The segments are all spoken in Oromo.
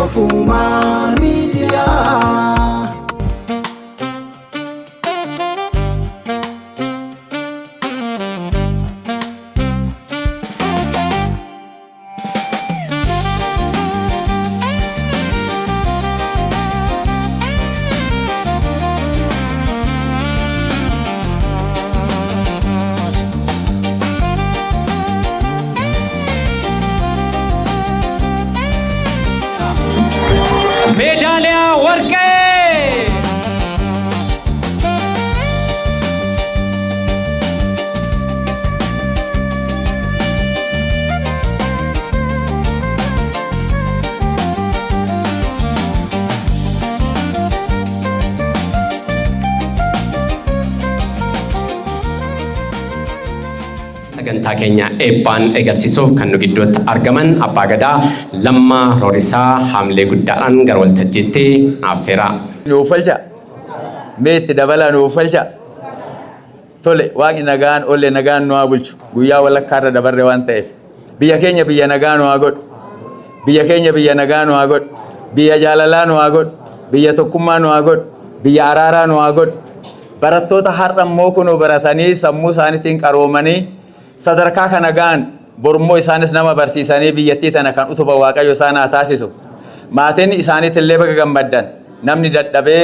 Wafumaan miidiyaa. ሜዳሊያ ወርቄ sagantaa keenya eebbaan eegalsiisuuf kan nu gidduutti argaman abbaa gadaa Lammaa Roorisaa haamlee guddaadhaan gara waltajjiitti affeera. Nuufalcha meetti dabala nuufalcha tole waaqni nagaan olle nagaan nu haa bulchu guyyaa walakkaarra dabarre waan ta'eef biyya keenya biyya nagaa nu haa godhu biyya keenya biyya nagaa nu haa godhu biyya jaalalaa nu haa godhu biyya tokkummaa nu haa godhu biyya araaraa nu haa godhu barattoota har'a immoo kunoo baratanii sammuu isaaniitiin qaroomanii sadarkaa kana gaan borummoo isaanis nama barsiisanii biyyattii tana kan utuba waaqayyo isaan haa taasisu maatiin isaaniitillee baga gammaddan namni dadhabee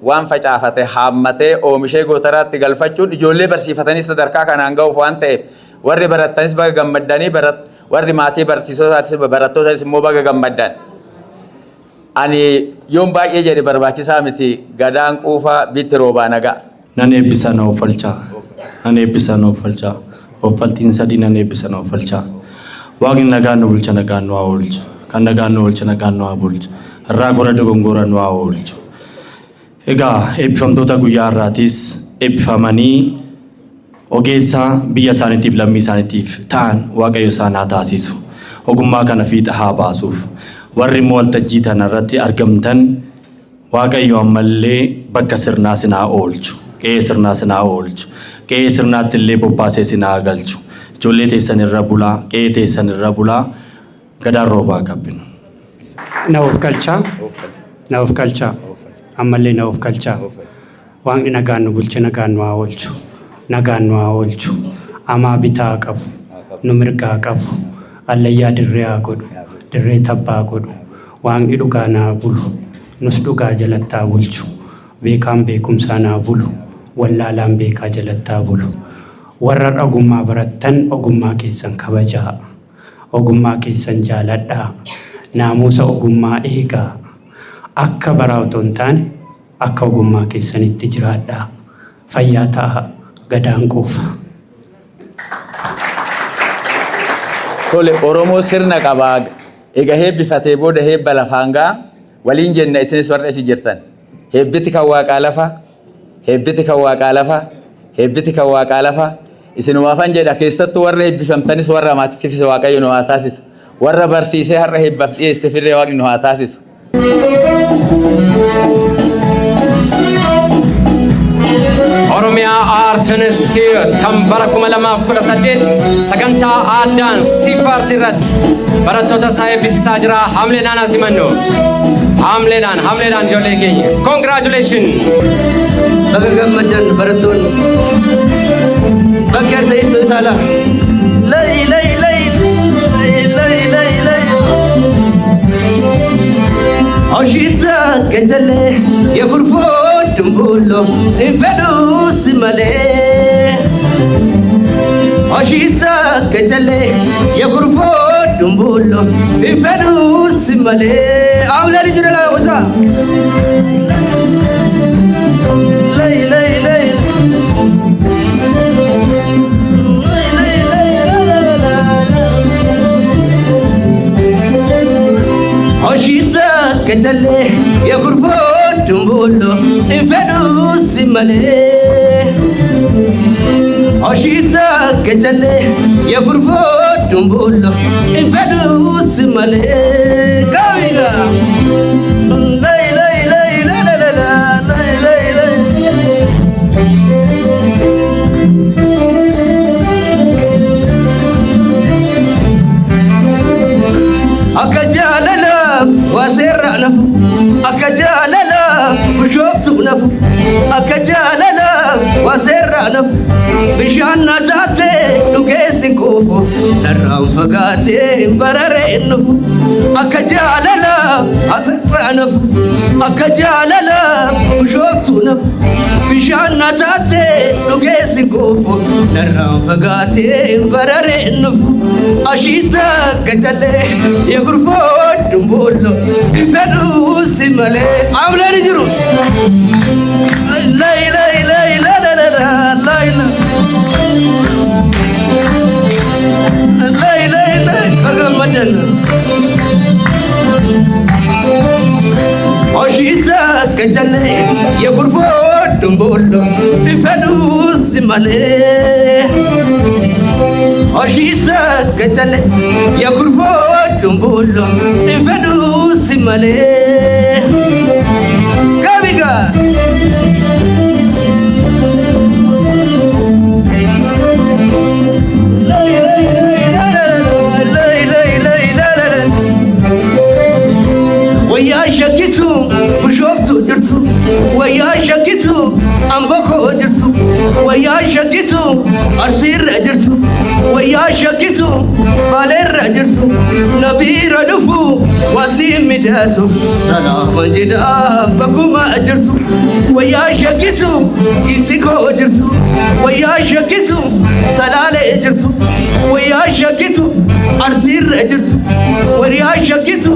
waan facaafate haammatee oomishee gootaraatti galfachuun ijoollee barsiifatanii sadarkaa kanaan ga'uuf waan ta'eef warri barattanis baga gammaddanii warri maatii barsiisotaatis barattootanis immoo baga gammaddan. Ani yoon baay'ee jedhe barbaachisaa miti gadaan quufaa bitti roobaa nagaa. Nan eebbisa na oofalchaa. Nan eebbisa na oofalchaa. Oofaltiin sadii nan eebbisa na oofalchaa. Waaqni nagaan nu bulcha nagaan nu haa oolchu. Kan nagaan nu oolcha nagaan nu haa bulchu. Irraa gora dogongora nu haa oolchu. Egaa eebbifamtoota guyyaa har'aatis eebbifamanii ogeessa biyya isaaniitiif lammii isaaniitiif ta'an waaqayyo isaan haa taasisu. Ogummaa kana fiixa haa baasuuf. Warri immoo waltajjii tana irratti argamtan waaqayyo ammallee bakka sirnaa sinaa oolchu. Qe'ee sirnaa sinaa oolchu. Qe'ee sirnaatti illee bobbaasee sinaa galchu. Ijoollee teessan irra bulaa, qe'ee teessan irra bulaa gadaan roobaa qabbinu. Na of galchaa. Na of galchaa. Ammallee na of galchaa. Waaqni nagaan nu bulche nagaan nu haa oolchu. Nagaan nu haa oolchu. Amaa bitaa qabu. Nu mirgaa qabu. Allayyaa dirree haa godhu. Dirree tabbaa godhu. Waaqni dhugaa naa bulu. Nus dhugaa jalatti haa bulchu. Beekaan beekumsaa naa bulu. Wallaalaan beekaa jalatti haa bulu. Warra ogummaa barattan ogummaa keessan kabajaa. Ogummaa keessan jaaladhaa. Naamusa ogummaa eegaa. Akka baraa otoo hin taane akka ogummaa keessanitti jiraadhaa. Fayyaa ta'a gadaan quufa. Tole Oromoo sirna qabaa. Egaa heebbifatee booda heebba lafaan ga'a. Waliin jenna isinis warra achi jirtan. Heebbiti kan waaqaa lafa. Heebbiti kan waaqaa lafa. Heebbiti kan waaqaa lafa. Isinumaafan jedha keessattuu warra heebbifamtanis warra maatisiifis waaqayyo nu haa taasisu. Warra barsiisee har'a heebbaaf dhiyeesse firree waaqni nu haa taasisu. Oromiyaa Art Institute kan bara 2018 sagantaa aadaan siifaartii irratti barattoota isaa eebbisiisaa jira. Hamleedhaan asimannu. Hamleedhaan ijoollee keenya. Congratulations. Baga gammadan barattoonni. Bakka ta'etu isaala. Lay. Oshita kenjale ya kurfo dumbulo infedu simale. Oshita kenjale ya kurfo dumbulo infedu simale. Awla rijala wasa. Lay. Oshita kenjale ya kurfo dumbulo infedu simale. Oshita kenjale ya kurfo dumbulo infedu simale. Kawiga. Lay. waseerra nafu akka jaalala bushooftu nafu akka jaalala waseerra nafu bishaan na taate dhugeessi kuufu narraan fagaatee bararee nufu akka jaalala waseerra nafu akka jaalala bushooftu nafu bishaan na taate dhugeessi kuufu narraan fagaatee bararee nufu ashiita gajalee yegurfoo dumboollo fedhuu si malee amleen jiru lay lay lay la la la la lay lay lay lay kagamadan ashiita gajalee yegurfoo dumboollo fedhuu si malee ashiita gajalee yegurfoo dumboollo fedhuu si malee gabiga wayyaa shakkitu bushooftu jirtu wayyaa shakkitu ambakoo jirtu wayyaa shakkitu arsiirra jirtu wayyaa shakkitu baaleerra jirtu nabiira dhufu wasii midaatu salaama jedhaa bakkuma jirtu wayyaa shakkitu intikoo jirtu wayyaa shakkitu salaalee jirtu wayyaa shakkitu arsiirra jirtu wayyaa shakkitu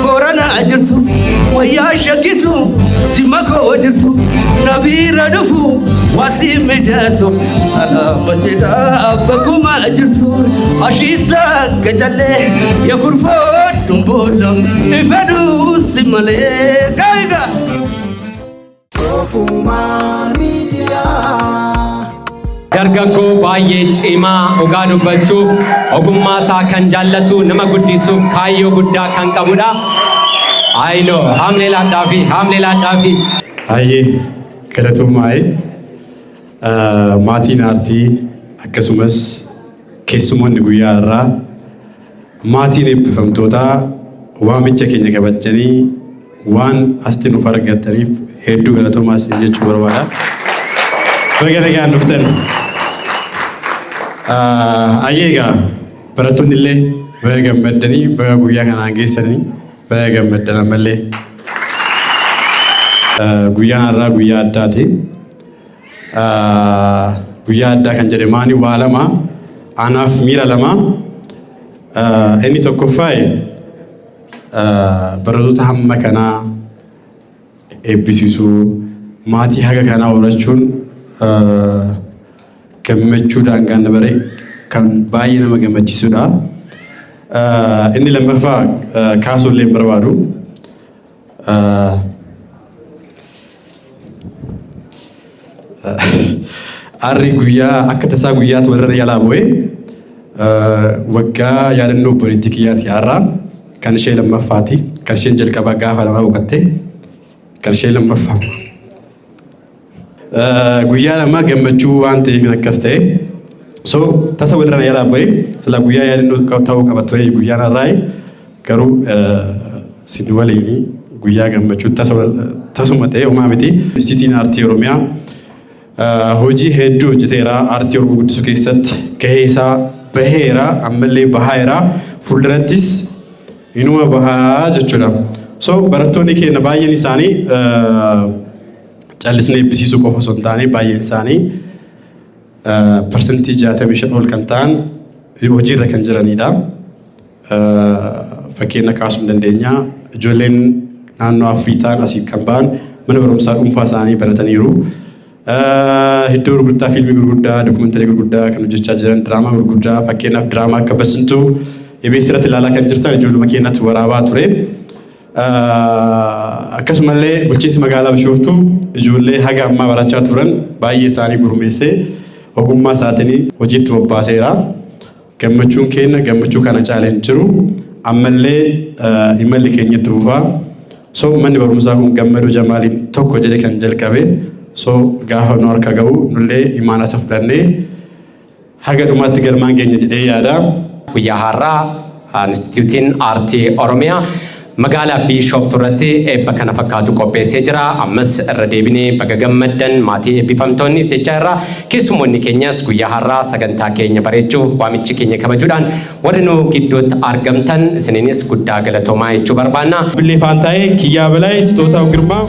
boorana jirtu wayyaa shakkitu jimakoo jirtu nabiira dhufu wasii midaatu salaama jedhaa bakkuma jirtu ashiita gajalee yegurfoo dumboollo fedhuu si malee gaayiga Sofumaan miidiyaa. Dargaggoo baay'ee cimaa dhugaa dubbachuuf ogummaa isaa kan jaallatu nama guddisuuf kaayyoo guddaa kan qabudha. Ayinoo hamlee laadhaafi. Hayyee galatoomaaye maatiin aartii akkasumas keessumoonni guyyaa irraa maatiin eebbifamtootaa waamicha keenya kabajanii waan astti nuuf argataniif hedduu galatoomaa isin jechuu barbaada. Baga nagaan dhuftan. Ayyeegaa barattoonni illee baga gammaddanii baga guyyaa kanaan geessanii baga gammaddan ammallee. Guyyaan har'aa guyyaa addaati. Guyyaa addaa kan jedhe maani waa lama anaaf miira lama. Inni tokkoffaaye barattoota hamma kanaa eebbisiisuu maatii haga kanaa horachuun gammachuudhaan kan dabare kan baay'ee nama gammachiisudha. Inni lammaffaa kaasuullee barbaadu. Arri guyyaa akka tasaa guyyaatu walirra yaalaa bu'ee waggaa yaadannoo obboleettii kiyyaati har'aa kan ishee lammaffaati. Kan isheen jalqabaa gaafa lama boqotte kan ishee lammaffaa. Guyyaa lama gammachuu waan ta'eef akkas ta'e. So tasa walirra yaalaa bu'ee sila guyyaa yaadannoo ta'uu qaba ture guyyaan har'aa garuu sin waliin guyyaa gammachuu tasuma ta'e homaa miti. Instituutiin Aartii Oromiyaa hojii hedduu hojjeteera aartii Oromoo guddisuu keessatti gahee isaa baheera ammallee bahaera fuuldurattis inuma bahaa jechuudha. So barattoonni keenya baay'een isaanii callisnee eebbisiisuu qofa osoo hin taane baay'een isaanii parsantii 65 ol kan ta'an hojiirra kan jiranidha. Fakkeenya kaasuu dandeenya ijoolleen naannoo Afriitaan asii kan ba'an mana barumsaa dhuunfaa isaanii barataniiru. Iddoo gurguddaa fiilmii gurguddaa dokumentaarii gurguddaa kan hojjechaa jiran diraamaa gurguddaa fakkeenyaaf diraamaa akka Basintuu EBS irratti ilaalaa kan jirtan ijoolluma keenyatti waraabaa ture. Akkasumallee bulchiinsi magaalaa Bishooftuu ijoollee haga ammaa barachaa turan baay'ee isaanii gurmeessee ogummaa isaatiin hojiitti bobbaaseera. Gammachuun keenya gammachuu kana caalee hin jiru. Ammallee imalli keenyatti fufaa. So manni barumsaa kun Gammadoo Jamaaliin tokko jedhee kan jalqabe. So gaafa nu harka ga'u nullee imaana isa fudhannee haga dhumaatti galmaan keenya jedhee yaada. Guyyaa har'aa Instituutiin Aartii Oromiyaa magaalaa Biishoftuu irratti eebba kana fakkaatu qopheessee jira. Ammas irra deebinee baga gammaddan maatii eebbifamtoonni jecha irraa keessummoonni keenyas guyyaa har'aa sagantaa keenya bareechuuf waamichi keenya kabajuudhaan warri nu gidduutti argamtan isiniinis guddaa galatoomaa jechuu barbaanna. Billee Faantaayee Kiyyaa Balaa Sitootaa Girmaa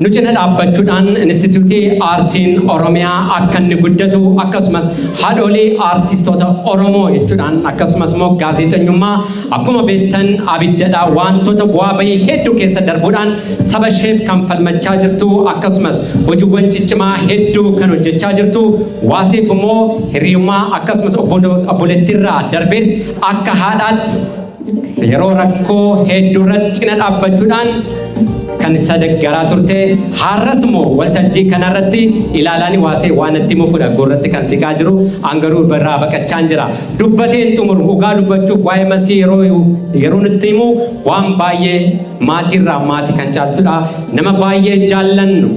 nu cina dhaabbachuudhaan Instituutii Aartiin Oromiyaa akka inni guddatu akkasumas haadholee aartistoota Oromoo jechuudhaan akkasumas immoo gaazexeessummaa akkuma beektan abiddadha wantoota bu'aa bahii hedduu keessa darbuudhaan saba isheef kan falmachaa jirtu akkasumas hojiiwwan ciccimaa hedduu kan hojjechaa jirtu waasiif immoo hiriyummaa akkasumas obboleettiirraa darbees akka haadhaatti yeroo rakkoo hedduu irratti cina dhaabbachuudhaan kan sadeggaraa turte har'as immoo waltajjii kanarratti ilaalanii waasee waan itti mufuudha gorratti kan siqaa jiru angaruu barraa baqachaan jira dubbateen xumuru dhugaa dubbachuuf waa'ee masii yeroo nutti himu waan baay'ee maatiirraa maatii kan caaltudha nama baay'ee jaallannu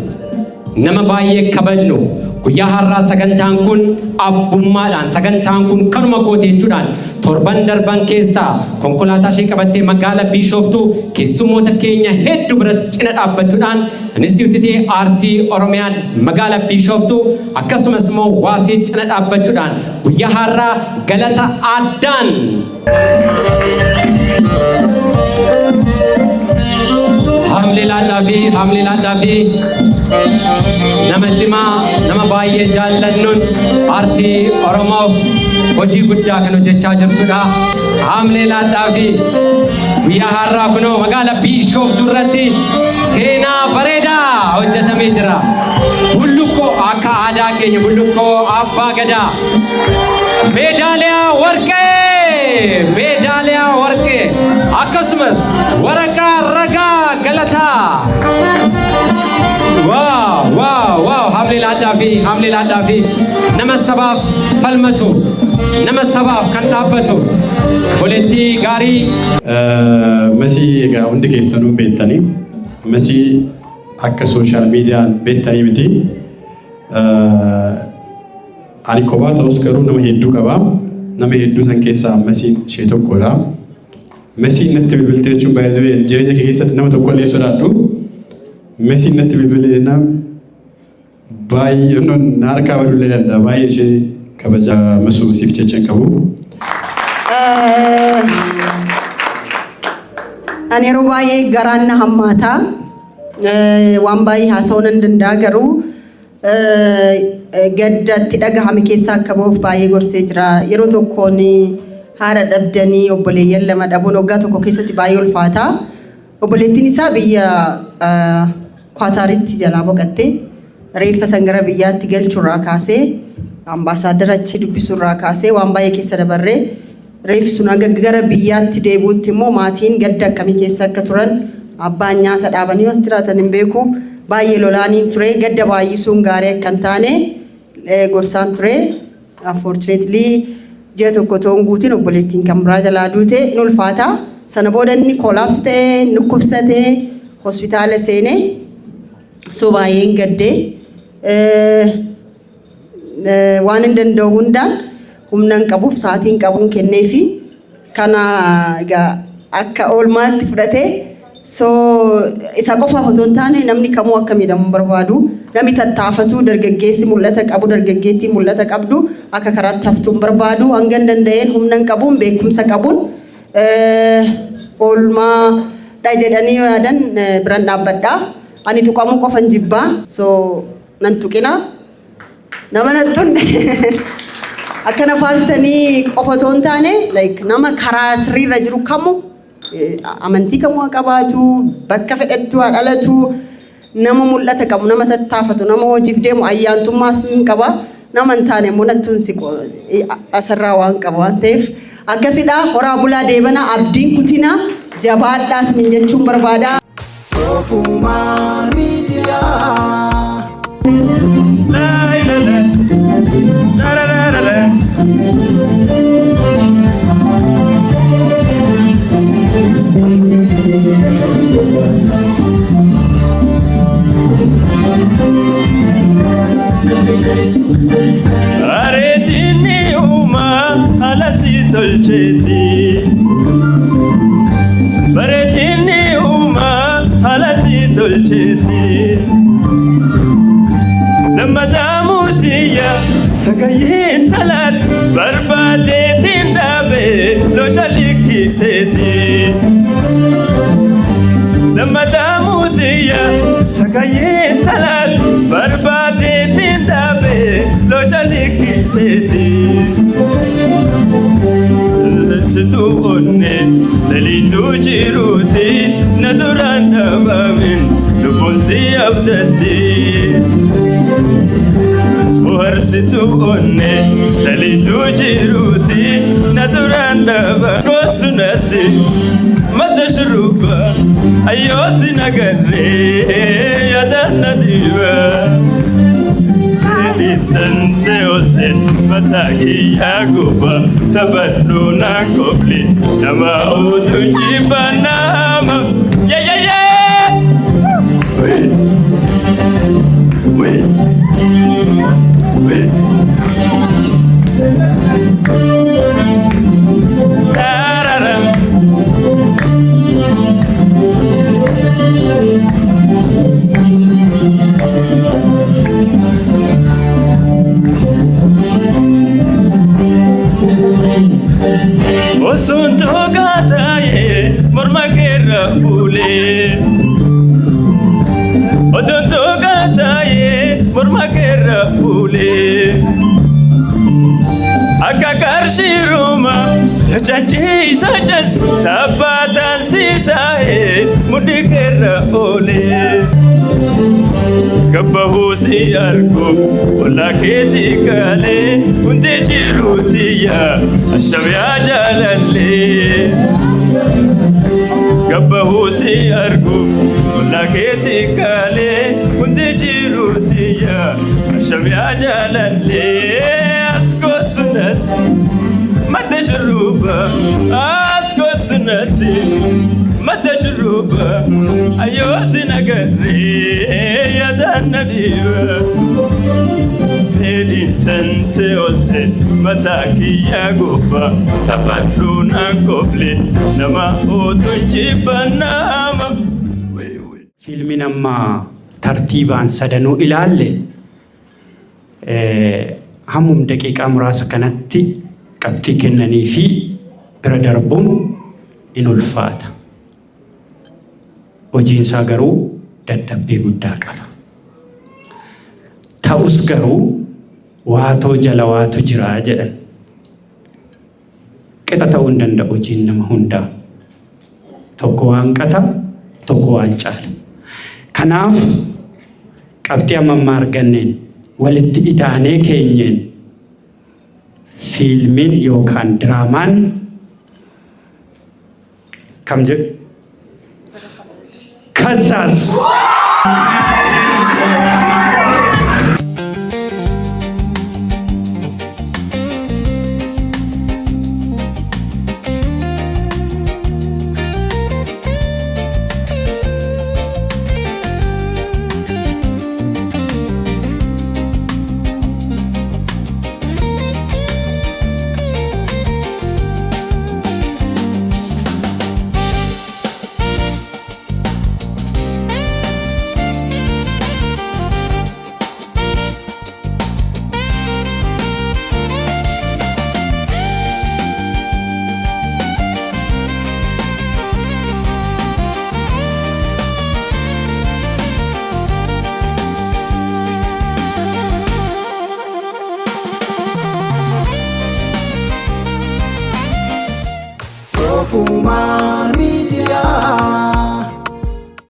nama baay'ee kabajnu guyyaa har'aa sagantaan kun abbummaadhaan sagantaan kun kanuma kootee jechuudhaan torban darban keessaa konkolaataa ishee qabattee magaalaa Biishoftuu keessummoota keenya hedduu biratti cina dhaabbachuudhaan Instituutii Aartii Oromiyaan magaalaa Biishoftuu akkasumas immoo waasee cina dhaabbachuudhaan guyyaa har'aa galata addaan hamleelaadhaa fi nama cimaa nama baay'ee jaallannuun aartii Oromoof hojii guddaa kan hojjechaa jirtudha. Hamleelaadhaa fi guyyaa har'aa kunoo magaalaa Biishoftuu irratti seenaa bareedaa hojjetamee jira. Bullukkoo akka aadaa keenya bullukkoo abbaa gadaa meedaaliyaa warqee akkasumas waraqaa ragaa galataa. Wow, hamleelaadhaa fi nama sabaaf falmatu nama sabaaf kan dhaabbatu obboleettii gaarii. Masii egaa hundi keessanuu beektanii masii akka sooshaal miidiyaan beektanii miti. Ani kophaa ta'us garuu nama hedduu qaba. Nama hedduu san keessaa masiin ishee tokkodha. Masiin natti bilbiltee jechuun baay'ee jireenya kee keessatti nama tokko illee sodaadhu. Masiin natti bilbilee baay'ee na harkaa badullee danda'a. Baay'ee ishee kabaja masuusiif jecha qabu. Ani yeroo baay'ee garaan na hammaata. Waan baay'ee haasa'uu nan danda'a garuu gaddatti dhagahame keessaa akka ba'uuf baay'ee gorsee jira. Yeroo tokkoon haadha dhabdanii obboleeyyan lama dhabuun waggaa tokko keessatti baay'ee ulfaata. Obboleettiin isaa biyya Kwaataaritti jalaa boqattee reeffa san gara biyyaatti galchuurraa kaasee ambaasaadara achi dubbisuurraa kaasee waan baay'ee keessa dabarree reeffi sun hanga gara biyyaatti deebi'utti immoo maatiin gadda akkamii keessa akka turan abbaan nyaata dhaabanii as jiraatan hin beeku. Baay'ee lolaaniin ture gadda baay'isuun gaarii akka hin taane gorsaan ture. Unfortunately ji'a tokko toon guutiin obboleettiin kan biraa jalaa duute ni ulfaata. Sana booda inni koolaapsi ta'ee dhukkubsatee hospitaala seenee so baay'een gaddee waan hin danda'u hundaan humna hin qabuuf sa'aatii hin qabuun kenneefi kana egaa akka oolmaatti fudhatee so isa qofaaf otoo hin taane namni kamuu akka miidhamu barbaadu namni tattaafatu dargaggeessi mul'ata qabu dargaggeettii mul'ata qabdu akka karaatti haftuun barbaadu hanga hin danda'een humna hin qabuun beekumsa qabuun oolmaa dha jedhanii yaadan biraan dhaabbadhaa. Ani tuqamuu qofan jibbaa so nan tuqina nama nattuun akkana faarsanii qofa otoo hin taane like nama karaa sirriirra jiru kamuu amantii kamuu haa qabaatu bakka fedhattu haa dhalatu nama mul'ata qabu nama tattaafatu nama hojiif deemu ayyaantummaas hin qaba nama hin taane immoo nattuun siqo asirraa waan qaba waan ta'eef akkasidha horaa bulaa deebana abdiin kutina jabaadhaas min jechuun barbaada. Sofuma Media. Aretini uma alasi tolcheti. Baretini uma alasi tolcheti. Namadamutiya sakayin talat barbade tindabe lo shalikiteti. Namadamutiya sakayin talat barbade tindabe lo shalikiteti. Situ onne dalitu jiruti naduran abamin lubusi abdati. Situ onne dalitu jiruti naduran abamin kotunati madashruba ayosi nagare yadanna diva. Tante olte mataki yaguba tabaduna kopli nama utuji banama yeah yeah yeah wait Osunto gataye morma kerra bule. Osunto gataye morma kerra bule. Akakar shiruma janji sajan sabatan sitaye mudi kerra bule. Kabbahu si argo wala keti kale unde jirutiya ashabya jalalle. Kabbahu si argo wala keti kale unde jirutiya ashabya jalalle. Askotnat madashruba askotnat madashruba ayosi nagare yadanna diva. Fedin tante olte mataki yaguba tabaduna kopli nama otunji banama. Filmi nama tartiibaan sadanuu ilaalle hammum daqiiqaa muraasa kanatti qabxii kennanii fi bira darbuun in ulfaata. Hojiin isaa garuu dadhabbii guddaa qaba. Ta'us garuu waatoo jala waatu jira jedhan. Qixa ta'uu hin danda'u hojiin nama hundaa. Tokko waan qata, tokko waan caala. Kanaaf qabxii amma arganneen walitti idaanee keenyeen fiilmiin yookaan diraamaan kam jedhu kasaas